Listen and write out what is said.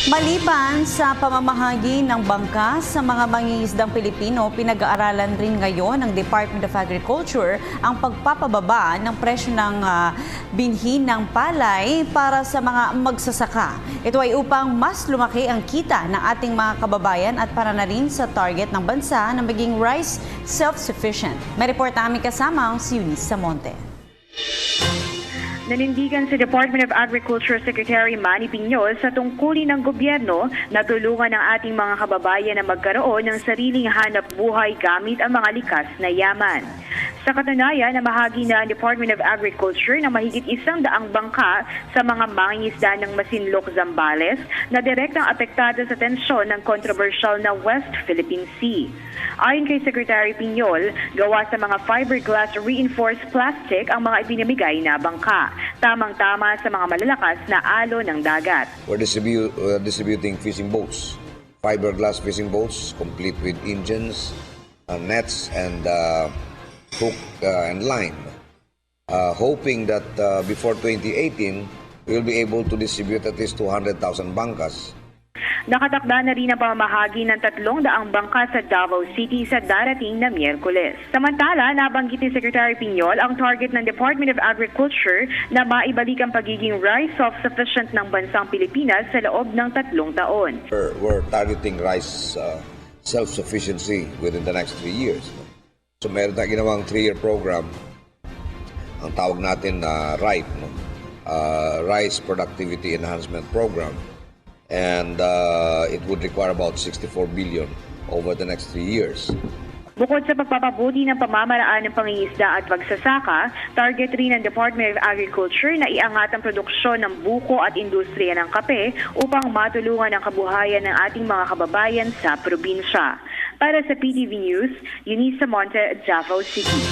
Maliban sa pamamahagi ng bangka sa mga mangingisdang Pilipino, pinag-aaralan rin ngayon ng Department of Agriculture ang pagpapababa ng presyo ng binhi ng palay para sa mga magsasaka. Ito ay upang mas lumaki ang kita ng ating mga kababayan at para na rin sa target ng bansa na maging rice self-sufficient. May report na aming kasama si Eunice Samonte. Nanindigan si Department of Agriculture Secretary Manny Piñol sa tungkulin ng gobyerno na tulungan ang ating mga kababayan na magkaroon ng sariling hanap buhay gamit ang mga likas na yaman. Sa katunayan, namahagi na ang Department of Agriculture na mahigit 100 bangka sa mga mangingisda ng Masinloc, Zambales na direktang apektado sa tensyon ng kontrobersyal na West Philippine Sea. Ayon kay Secretary Piñol, gawa sa mga fiberglass reinforced plastic ang mga ipinamigay na bangka, tamang-tama sa mga malalakas na alon ng dagat. We're distributing fishing boats, fiberglass fishing boats, complete with engines, nets, and hook and line, hoping that before 2018, we'll be able to distribute at least 200,000 bangkas. Nakatakda na rin ang pamamahagi ng 300 bangka sa Davao City sa darating na Miyerkules. Samantala, nabanggit ni Secretary Piñol ang target ng Department of Agriculture na maibalik ang pagiging rice self-sufficient ng bansang Pilipinas sa loob ng 3 taon. We're targeting rice self-sufficiency within the next 3 years. So meron tayong ginawang 3-year program, ang tawag natin na RIPE, Rice Productivity Enhancement Program. And it would require about 64 billion over the next 3 years. Bukod sa pagpapabuti ng pamamaraan ng pangingisda at pagsasaka, target rin ng Department of Agriculture na iangat ang produksyon ng buko at industriya ng kape upang matulungan ang kabuhayan ng ating mga kababayan sa probinsya. Para sa PTV News, Eunice Samonte, Davao City.